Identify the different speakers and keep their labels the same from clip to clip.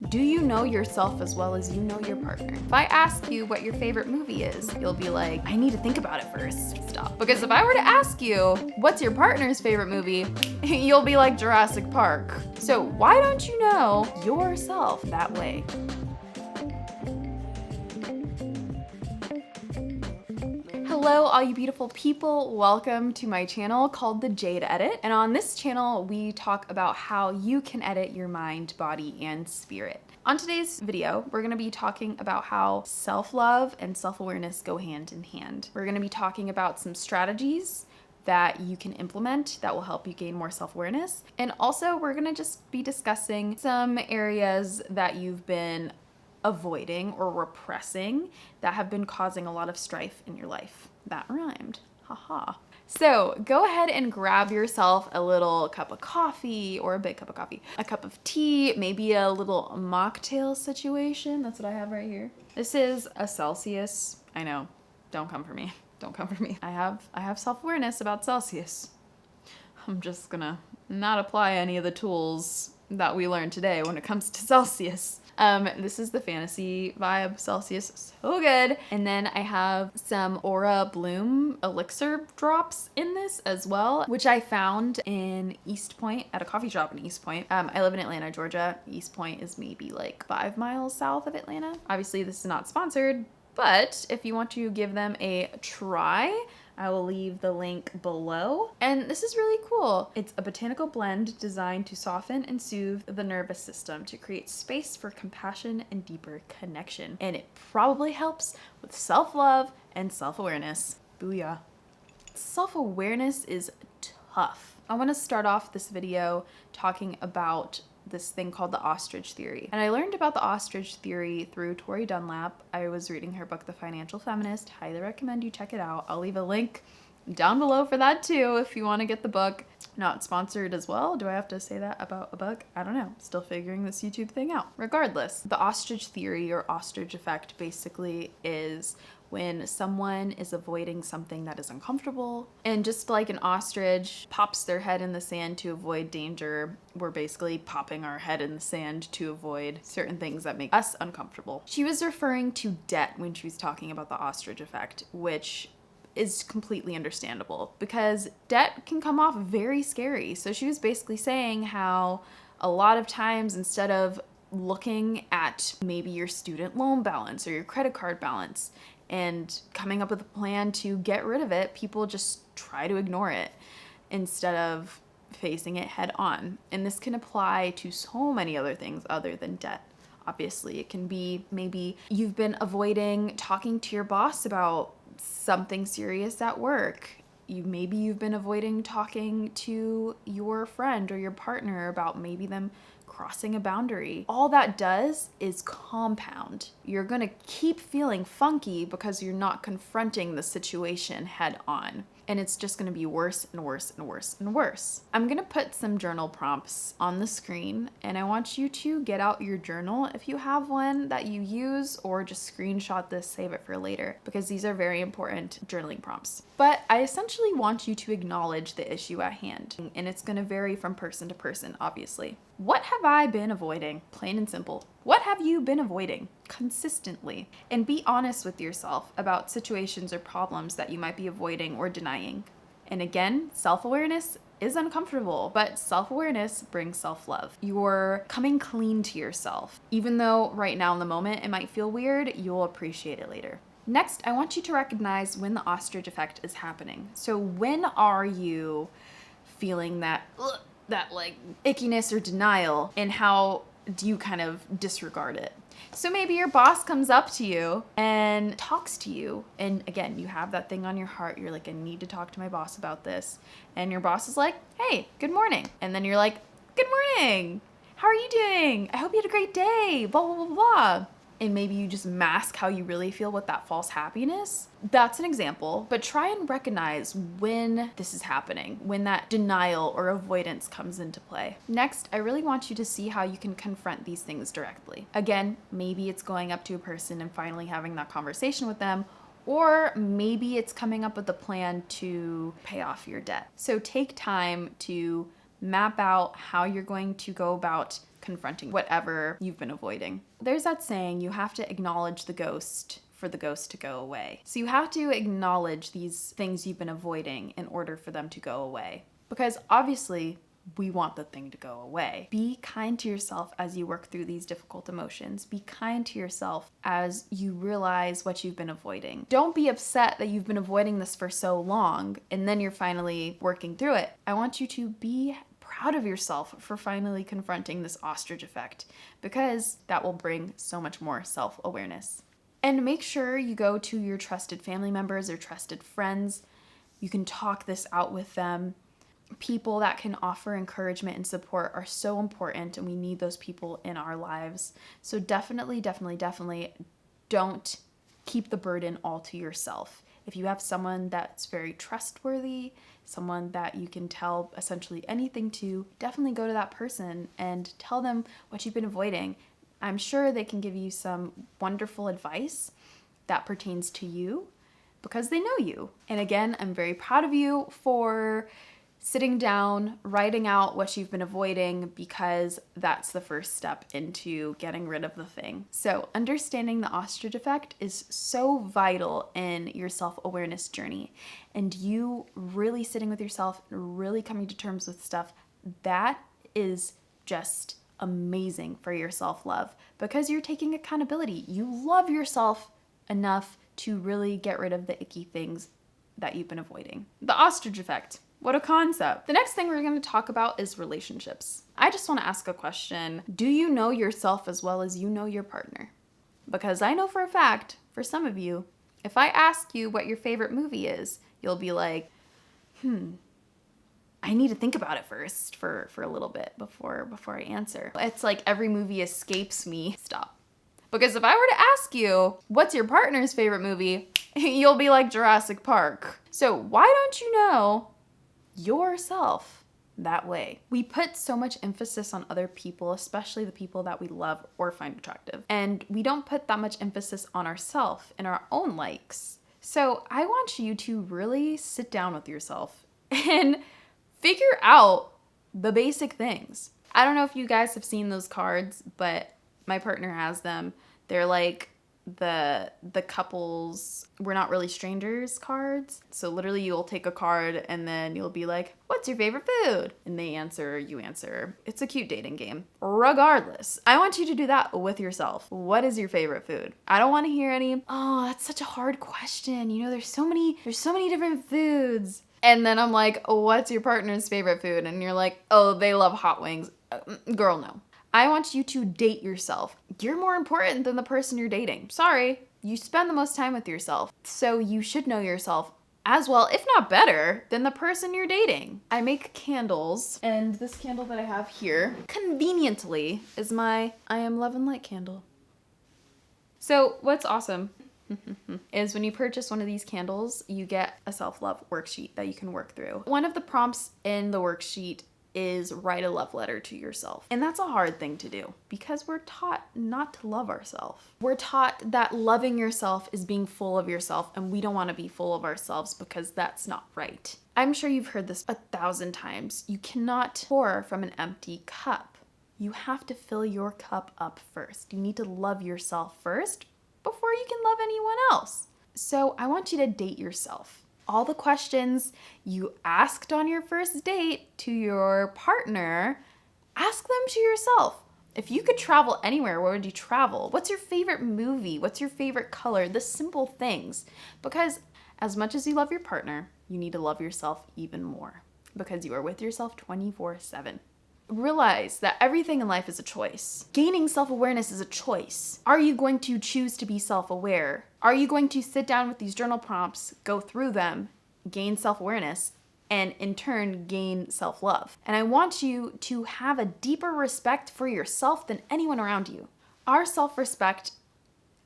Speaker 1: Do you know yourself as well as you know your partner? If I ask you what your favorite movie is, you'll be like, I need to think about it first. Stop. Because if I were to ask you, what's your partner's favorite movie? You'll be like Jurassic Park. So why don't you know yourself that way? Hello, all you beautiful people. Welcome to my channel called The Jade Edit. And on this channel, we talk about how you can edit your mind, body, and spirit. On today's video, we're gonna be talking about how self-love and self-awareness go hand in hand. We're gonna be talking about some strategies that you can implement that will help you gain more self-awareness. And also, we're gonna just be discussing some areas that you've been avoiding or repressing that have been causing a lot of strife in your life. That rhymed. Haha. So go ahead and grab yourself a little cup of coffee or a big cup of coffee, a cup of tea, maybe a little mocktail situation. That's what I have right here. This is a Celsius. I know, don't come for me. Don't come for me. I have self-awareness about Celsius. I'm just gonna not apply any of the tools that we learned today when it comes to Celsius. This is the Fantasy Vibe Celsius, so good. And then I have some Aura Bloom elixir drops in this as well, which I found in East Point at a coffee shop in East Point. I live in Atlanta, Georgia. East Point is maybe like 5 miles south of Atlanta. Obviously this is not sponsored, but if you want to give them a try, I will leave the link below. And this is really cool. It's a botanical blend designed to soften and soothe the nervous system to create space for compassion and deeper connection. And it probably helps with self-love and self-awareness. Booyah. Self-awareness is tough. I want to start off this video talking about this thing called the ostrich theory. And I learned about the ostrich theory through Tori Dunlap. I was reading her book, The Financial Feminist. Highly recommend you check it out. I'll leave a link down below for that too if you want to get the book. Not sponsored as well. Do I have to say that about a book? I don't know. Still figuring this YouTube thing out. Regardless, the ostrich theory or ostrich effect basically is when someone is avoiding something that is uncomfortable. And just like an ostrich pops their head in the sand to avoid danger, we're basically popping our head in the sand to avoid certain things that make us uncomfortable. She was referring to debt when she was talking about the ostrich effect, which is completely understandable because debt can come off very scary. So she was basically saying how a lot of times instead of looking at maybe your student loan balance or your credit card balance and coming up with a plan to get rid of it, people just try to ignore it instead of facing it head on. And this can apply to so many other things other than debt. Obviously, it can be maybe you've been avoiding talking to your boss about something serious at work. Maybe you've been avoiding talking to your friend or your partner about maybe them crossing a boundary. All that does is compound. You're gonna keep feeling funky because you're not confronting the situation head on. And it's just gonna be worse and worse and worse and worse. I'm gonna put some journal prompts on the screen and I want you to get out your journal if you have one that you use, or just screenshot this, save it for later, because these are very important journaling prompts. But I essentially want you to acknowledge the issue at hand, and it's gonna vary from person to person, obviously. What have I been avoiding? Plain and simple. What have you been avoiding consistently? And be honest with yourself about situations or problems that you might be avoiding or denying. And again, self-awareness is uncomfortable, but self-awareness brings self-love. You're coming clean to yourself. Even though right now in the moment it might feel weird, you'll appreciate it later. Next, I want you to recognize when the ostrich effect is happening. So when are you feeling that like ickiness or denial, and how do you kind of disregard it? So maybe your boss comes up to you and talks to you, and again, you have that thing on your heart. You're like, I need to talk to my boss about this. And your boss is like, hey, good morning. And then you're like, good morning. How are you doing? I hope you had a great day, blah, blah, blah, blah. And maybe you just mask how you really feel with that false happiness. That's an example, but try and recognize when this is happening, when that denial or avoidance comes into play. Next, I really want you to see how you can confront these things directly. Again, maybe it's going up to a person and finally having that conversation with them, or maybe it's coming up with a plan to pay off your debt. So take time to map out how you're going to go about confronting whatever you've been avoiding. There's that saying, you have to acknowledge the ghost for the ghost to go away. So you have to acknowledge these things you've been avoiding in order for them to go away. Because obviously, we want the thing to go away. Be kind to yourself as you work through these difficult emotions. Be kind to yourself as you realize what you've been avoiding. Don't be upset that you've been avoiding this for so long and then you're finally working through it. I want you to be proud of yourself for finally confronting this ostrich effect, because that will bring so much more self-awareness. And make sure you go to your trusted family members or trusted friends. You can talk this out with them. People that can offer encouragement and support are so important, and we need those people in our lives. So definitely don't keep the burden all to yourself. If you have someone that's very trustworthy, someone that you can tell essentially anything to, definitely go to that person and tell them what you've been avoiding. I'm sure they can give you some wonderful advice that pertains to you because they know you. And again, I'm very proud of you for sitting down, writing out what you've been avoiding, because that's the first step into getting rid of the thing. So understanding the ostrich effect is so vital in your self-awareness journey, and you really sitting with yourself and really coming to terms with stuff, that is just amazing for your self-love, because you're taking accountability. You love yourself enough to really get rid of the icky things that you've been avoiding. The ostrich effect. What a concept. The next thing we're going to talk about is relationships. I just want to ask a question. Do you know yourself as well as you know your partner? Because I know for a fact, for some of you, if I ask you what your favorite movie is, you'll be like, I need to think about it first for a little bit before I answer. It's like every movie escapes me. Stop. Because if I were to ask you, what's your partner's favorite movie? You'll be like Jurassic Park. So why don't you know yourself that way? We put so much emphasis on other people, especially the people that we love or find attractive. And we don't put that much emphasis on ourselves and our own likes. So I want you to really sit down with yourself and figure out the basic things. I don't know if you guys have seen those cards, but my partner has them. They're like the couples we're not really strangers cards. So literally you'll take a card and then you'll be like, what's your favorite food? And they answer, you answer. It's a cute dating game. Regardless, I want you to do that with yourself. What is your favorite food? I don't want to hear any, oh, that's such a hard question. You know, there's so many different foods. And then I'm like, oh, what's your partner's favorite food? And you're like, oh, they love hot wings. Girl, no. I want you to date yourself. You're more important than the person you're dating. Sorry, you spend the most time with yourself. So you should know yourself as well, if not better, than the person you're dating. I make candles, and this candle that I have here, conveniently, is my I Am Love and Light candle. So what's awesome is when you purchase one of these candles, you get a self-love worksheet that you can work through. One of the prompts in the worksheet is write a love letter to yourself. And that's a hard thing to do because we're taught not to love ourselves. We're taught that loving yourself is being full of yourself, and we don't want to be full of ourselves because that's not right. I'm sure you've heard this 1,000 times. You cannot pour from an empty cup. You have to fill your cup up first. You need to love yourself first before you can love anyone else. So I want you to date yourself. All the questions you asked on your first date to your partner, ask them to yourself. If you could travel anywhere, where would you travel? What's your favorite movie? What's your favorite color? The simple things. Because as much as you love your partner, you need to love yourself even more because you are with yourself 24/7. Realize that everything in life is a choice. Gaining self-awareness is a choice. Are you going to choose to be self-aware? Are you going to sit down with these journal prompts, go through them, gain self-awareness, and in turn gain self-love? And I want you to have a deeper respect for yourself than anyone around you. Our self-respect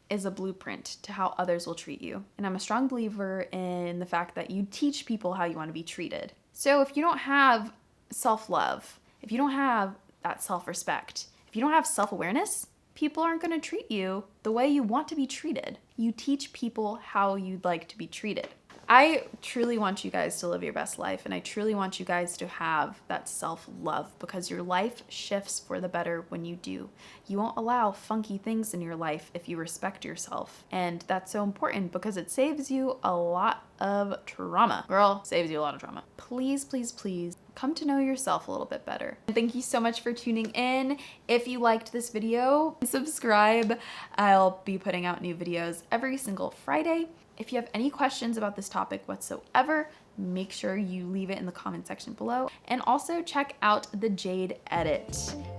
Speaker 1: is a blueprint to how others will treat you. And I'm a strong believer in the fact that you teach people how you want to be treated. So if you don't have self-love, if you don't have that self-respect, if you don't have self-awareness, people aren't going to treat you the way you want to be treated. You teach people how you'd like to be treated. I truly want you guys to live your best life, and I truly want you guys to have that self-love, because your life shifts for the better when you do. You won't allow funky things in your life if you respect yourself. And that's so important because it saves you a lot of trauma. Girl, saves you a lot of trauma. Please, please, please come to know yourself a little bit better. And thank you so much for tuning in. If you liked this video, subscribe. I'll be putting out new videos every single Friday. If you have any questions about this topic whatsoever, make sure you leave it in the comment section below. And also check out the Jade Edit,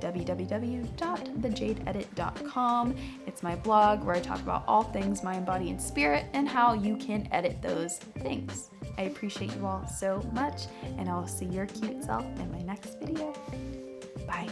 Speaker 1: www.thejadeedit.com. It's my blog where I talk about all things mind, body, and spirit and how you can edit those things. I appreciate you all so much, and I'll see your cute self in my next video. Bye.